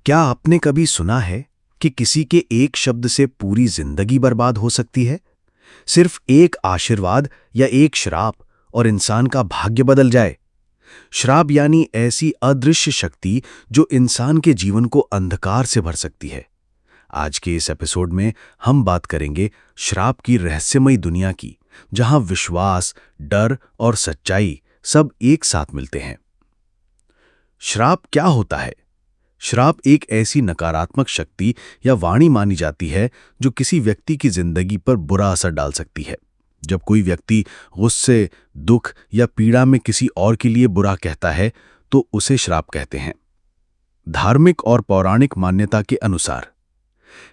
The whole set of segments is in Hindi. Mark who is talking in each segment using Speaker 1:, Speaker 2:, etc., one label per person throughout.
Speaker 1: क्या आपने कभी सुना है कि किसी के एक शब्द से पूरी जिंदगी बर्बाद हो सकती है? सिर्फ एक आशीर्वाद या एक श्राप और इंसान का भाग्य बदल जाए। श्राप यानी ऐसी अदृश्य शक्ति जो इंसान के जीवन को अंधकार से भर सकती है। आज के इस एपिसोड में हम बात करेंगे श्राप की रहस्यमयी दुनिया की, जहां विश्वास, डर और सच्चाई सब एक साथ मिलते हैं। श्राप क्या होता है? श्राप एक ऐसी नकारात्मक शक्ति या वाणी मानी जाती है जो किसी व्यक्ति की जिंदगी पर बुरा असर डाल सकती है। जब कोई व्यक्ति गुस्से, दुख या पीड़ा में किसी और के लिए बुरा कहता है तो उसे श्राप कहते हैं। धार्मिक और पौराणिक मान्यता के अनुसार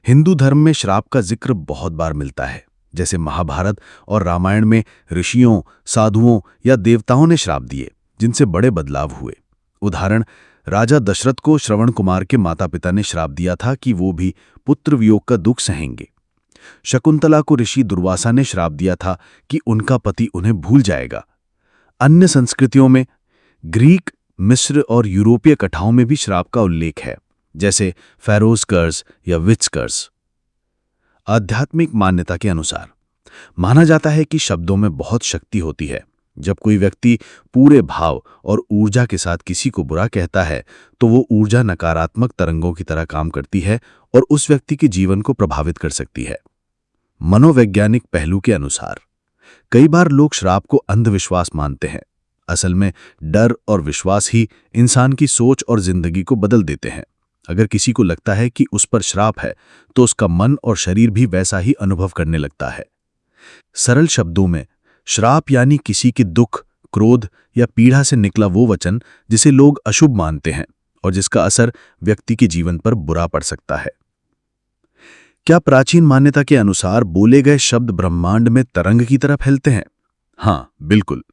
Speaker 1: हिंदू धर्म में श्राप का जिक्र बहुत बार मिलता है। जैसे महाभारत और रामायण में ऋषियों, साधुओं या देवताओं ने श्राप दिए जिनसे बड़े बदलाव हुए। उदाहरण, राजा दशरथ को श्रवण कुमार के माता पिता ने श्राप दिया था कि वो भी पुत्र वियोग का दुख सहेंगे। शकुंतला को ऋषि दुर्वासा ने श्राप दिया था कि उनका पति उन्हें भूल जाएगा। अन्य संस्कृतियों में ग्रीक, मिस्र और यूरोपीय कथाओं में भी श्राप का उल्लेख है, जैसे फेरोज कर्स या विट्स कर्स। आध्यात्मिक मान्यता के अनुसार माना जाता है कि शब्दों में बहुत शक्ति होती है। जब कोई व्यक्ति पूरे भाव और ऊर्जा के साथ किसी को बुरा कहता है तो वो ऊर्जा नकारात्मक तरंगों की तरह काम करती है और उस व्यक्ति के जीवन को प्रभावित कर सकती है। मनोवैज्ञानिक पहलू के अनुसार कई बार लोग श्राप को अंधविश्वास मानते हैं। असल में डर और विश्वास ही इंसान की सोच और जिंदगी को बदल देते हैं। अगर किसी को लगता है कि उस पर श्राप है तो उसका मन और शरीर भी वैसा ही अनुभव करने लगता है। सरल शब्दों में श्राप यानी किसी के दुख, क्रोध या पीड़ा से निकला वो वचन जिसे लोग अशुभ मानते हैं और जिसका असर व्यक्ति के जीवन पर बुरा पड़ सकता है। क्या प्राचीन मान्यता के अनुसार बोले गए शब्द ब्रह्मांड में तरंग की तरह फैलते हैं? हाँ, बिल्कुल।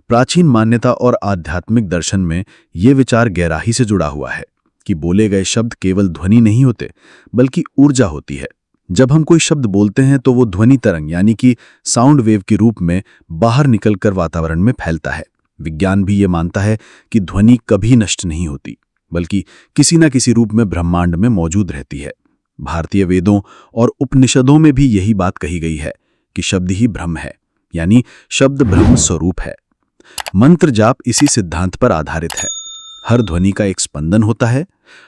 Speaker 1: प्राचीन मान्यता और आध्यात्मिक दर्शन में ये विचार गहराई से जुड़ा हुआ है कि बोले गए शब्द केवल ध्वनि नहीं होते, बल्कि ऊर्जा होती है। जब हम कोई शब्द बोलते हैं तो वो ध्वनि तरंग यानी कि साउंड वेव के रूप में बाहर निकलकर वातावरण में फैलता है। विज्ञान भी ये मानता है कि ध्वनि कभी नष्ट नहीं होती, बल्कि किसी न किसी रूप में ब्रह्मांड में मौजूद रहती है। भारतीय वेदों और उपनिषदों में भी यही बात कही गई है कि शब्द ही ब्रह्म है, यानी शब्द ब्रह्म स्वरूप है। मंत्र जाप इसी सिद्धांत पर आधारित है। हर ध्वनि का एक स्पंदन होता है।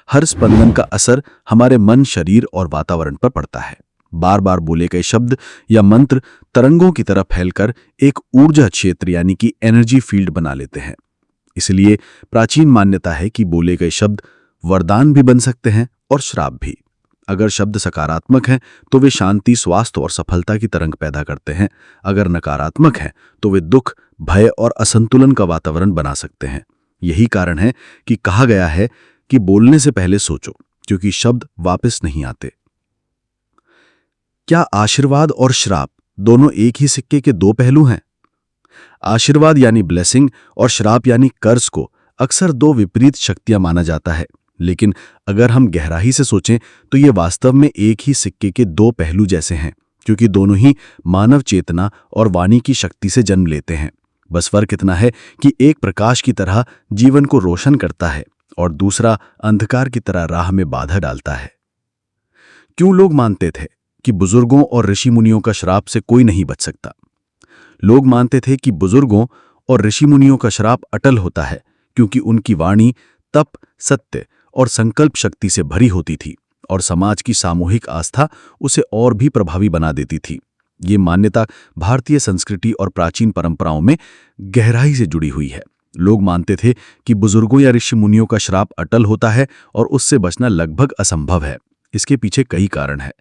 Speaker 1: हर स्पंदन का असर हमारे मन, शरीर और वातावरण पर पड़ता है। बार बार बोले गए शब्द या मंत्र तरंगों की तरह फैलकर एक ऊर्जा क्षेत्र यानी कि एनर्जी फील्ड बना लेते हैं। इसलिए प्राचीन मान्यता है कि बोले गए शब्द वरदान भी बन सकते हैं और श्राप भी। अगर शब्द सकारात्मक हैं तो वे शांति, स्वास्थ्य और सफलता की तरंग पैदा करते हैं। अगर नकारात्मक हैं तो वे दुख, भय और असंतुलन का वातावरण बना सकते हैं। यही कारण है कि कहा गया है कि बोलने से पहले सोचो, क्योंकि शब्द वापस नहीं आते। क्या आशीर्वाद और श्राप दोनों एक ही सिक्के के दो पहलू हैं? आशीर्वाद यानी ब्लेसिंग और श्राप यानी कर्ज को अक्सर दो विपरीत शक्तियां माना जाता है, लेकिन अगर हम गहराई से सोचें तो ये वास्तव में एक ही सिक्के के दो पहलू जैसे हैं, क्योंकि दोनों ही मानव चेतना और वाणी की शक्ति से जन्म लेते हैं। बस फर्क इतना है कि एक प्रकाश की तरह जीवन को रोशन करता है और दूसरा अंधकार की तरह राह में बाधा डालता है। क्यों लोग मानते थे कि बुजुर्गों और ऋषि मुनियों का श्राप से कोई नहीं बच सकता? लोग मानते थे कि बुजुर्गों और ऋषि मुनियों का श्राप अटल होता है क्योंकि उनकी वाणी तप, सत्य और संकल्प शक्ति से भरी होती थी और समाज की सामूहिक आस्था उसे और भी प्रभावी बना देती थी। ये मान्यता भारतीय संस्कृति और प्राचीन परंपराओं में गहराई से जुड़ी हुई है। लोग मानते थे कि बुजुर्गों या ऋषि मुनियों का श्राप अटल होता है और उससे बचना लगभग असंभव है। इसके पीछे कई कारण हैं।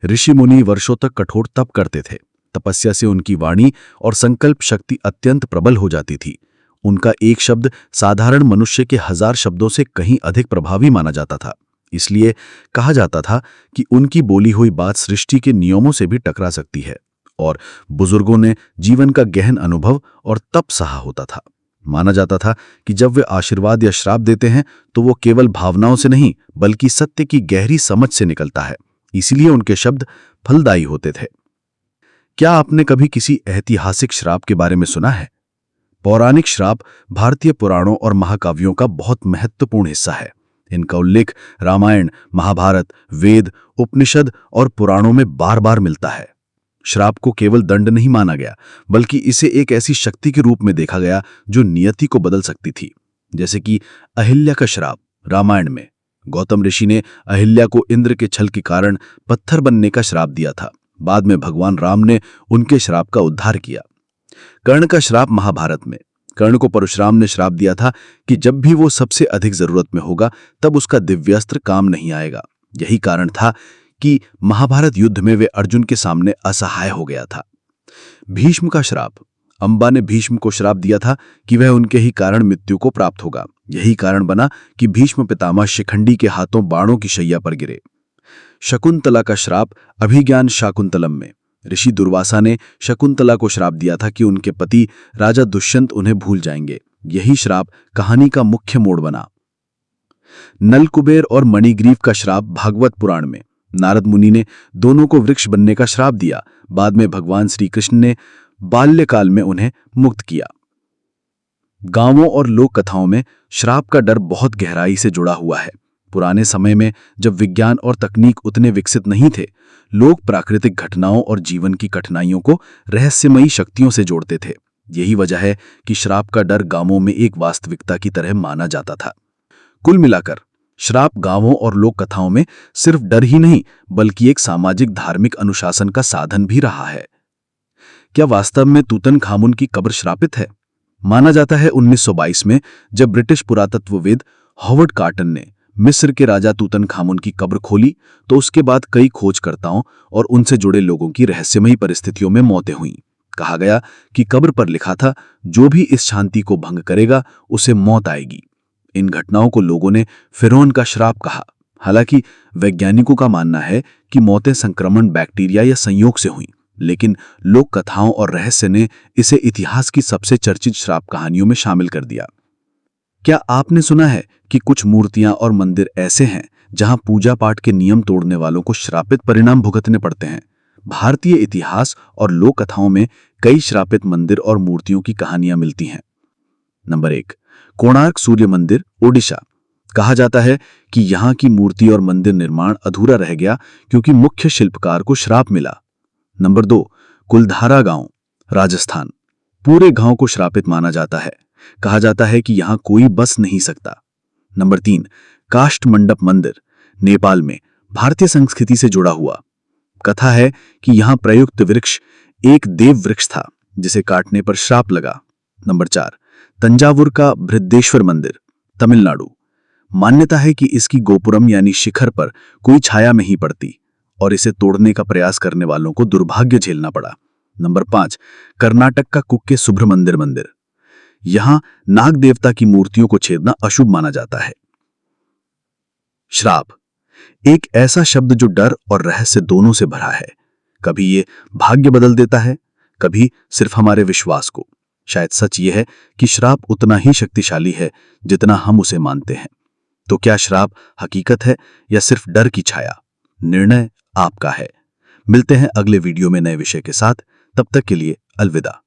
Speaker 1: ऋषि मुनि वर्षों तक कठोर तप करते थे। तपस्या से उनकी वाणी और संकल्प शक्ति अत्यंत प्रबल हो जाती थी। उनका एक शब्द साधारण मनुष्य के 1000 शब्दों से कहीं अधिक प्रभावी माना जाता था। इसलिए कहा जाता था कि उनकी बोली हुई बात सृष्टि के नियमों से भी टकरा सकती है और बुजुर्गों ने जीवन का गहन अनुभव और तप सहा होता था। माना जाता था कि जब वे आशीर्वाद या श्राप देते हैं तो वो केवल भावनाओं से नहीं, बल्कि सत्य की गहरी समझ से निकलता है। इसीलिए उनके शब्द फलदायी होते थे। क्या आपने कभी किसी ऐतिहासिक श्राप के बारे में सुना है? पौराणिक श्राप भारतीय पुराणों और महाकाव्यों का बहुत महत्वपूर्ण हिस्सा है। इनका उल्लेख रामायण, महाभारत, वेद, उपनिषद और पुराणों में बार बार मिलता है। श्राप को केवल दंड नहीं माना गया, बल्कि इसे एक ऐसी शक्ति के रूप में देखा गया जो नियति को बदल सकती थी। जैसे कि अहिल्या का श्राप रामायण में गौतम ऋषि ने अहिल्या को इंद्र के छल के कारण पत्थर बनने का श्राप दिया था। बाद में भगवान राम ने उनके श्राप का उद्धार किया। कर्ण का श्राप महाभारत में कर्ण को परशुराम ने श्राप दिया था कि जब भी वो सबसे अधिक जरूरत में होगा तब उसका दिव्यास्त्र काम नहीं आएगा। यही कारण था कि महाभारत युद्ध में वे अर्जुन के सामने असहाय हो गया था। भीष्म का श्राप अंबा ने भीष्म को श्राप दिया था कि वह उनके ही कारण मृत्यु को प्राप्त होगा। यही कारण बना कि भीष्म पितामह शिखंडी के हाथों बाणों की शैया पर गिरे। शकुंतला का श्राप अभिज्ञान शाकुंतलम में ऋषि दुर्वासा ने शकुंतला को श्राप दिया था कि उनके पति राजा दुष्यंत उन्हें भूल जाएंगे। यही श्राप कहानी का मुख्य मोड़ बना। नल कुबेर और मणिग्रीव का श्राप भागवत पुराण में नारद मुनि ने दोनों को वृक्ष बनने का श्राप दिया। बाद में भगवान श्री कृष्ण ने बाल्यकाल में उन्हें मुक्त किया। गांवों और लोक कथाओं में श्राप का डर बहुत गहराई से जुड़ा हुआ है। पुराने समय में जब विज्ञान और तकनीक उतने विकसित नहीं थे, लोग प्राकृतिक घटनाओं और जीवन की कठिनाइयों को रहस्यमयी शक्तियों से जोड़ते थे। यही वजह है कि श्राप का डर गांवों में एक वास्तविकता की तरह माना जाता था। कुल मिलाकर श्राप गांवों और लोक कथाओं में सिर्फ डर ही नहीं बल्कि एक सामाजिक धार्मिक अनुशासन का साधन भी रहा है। क्या वास्तव में तूतनखामुन की कब्र श्रापित है? माना जाता है 1922 में जब ब्रिटिश पुरातत्वविद हॉवर्ड कार्टन ने मिस्र के राजा तूतनखामुन की कब्र खोली तो उसके बाद कई खोजकर्ताओं और उनसे जुड़े लोगों की रहस्यमयी परिस्थितियों में मौतें हुईं। कहा गया कि कब्र पर लिखा था, जो भी इस शांति को भंग करेगा उसे मौत आएगी। इन घटनाओं को लोगों ने फिरौन का श्राप कहा। हालांकि वैज्ञानिकों का मानना है कि मौतें संक्रमण, बैक्टीरिया या संयोग से हुईं, लेकिन लोक कथाओं और रहस्य ने इसे इतिहास की सबसे चर्चित श्राप कहानियों में शामिल कर दिया। क्या आपने सुना है कि कुछ मूर्तियां और मंदिर ऐसे हैं जहां पूजा पाठ के नियम तोड़ने वालों को श्रापित परिणाम भुगतने पड़ते हैं? भारतीय इतिहास और लोक कथाओं में कई श्रापित मंदिर और मूर्तियों की कहानियां मिलती हैं। नंबर 1, कोणार्क सूर्य मंदिर, ओडिशा। कहा जाता है कि यहां की मूर्ति और मंदिर निर्माण अधूरा रह गया क्योंकि मुख्य शिल्पकार को श्राप मिला। नंबर 2, कुलधारा गांव, राजस्थान। पूरे गांव को श्रापित माना जाता है। कहा जाता है कि यहां कोई बस नहीं सकता। नंबर 3, काष्ठ मंडप मंदिर, नेपाल में, भारतीय संस्कृति से जुड़ा हुआ। कथा है कि यहां प्रयुक्त वृक्ष एक देव वृक्ष था जिसे काटने पर श्राप लगा। नंबर 4, तंजावुर का बृहदेश्वर मंदिर, तमिलनाडु। मान्यता है कि इसकी गोपुरम यानी शिखर पर कोई छाया नहीं पड़ती और इसे तोड़ने का प्रयास करने वालों को दुर्भाग्य झेलना पड़ा। नंबर 5, कर्नाटक का कुक्के सुब्रमण्य मंदिर। यहां नाग देवता की मूर्तियों को छेदना अशुभ माना जाता है। श्राप एक ऐसा शब्द जो डर और रहस्य दोनों से भरा है। कभी ये भाग्य बदल देता है, कभी सिर्फ हमारे विश्वास को। शायद सच ये है कि श्राप उतना ही शक्तिशाली है जितना हम उसे मानते हैं। तो क्या श्राप हकीकत है या सिर्फ डर की छाया? निर्णय आपका है। मिलते हैं अगले वीडियो में नए विषय के साथ। तब तक के लिए अलविदा।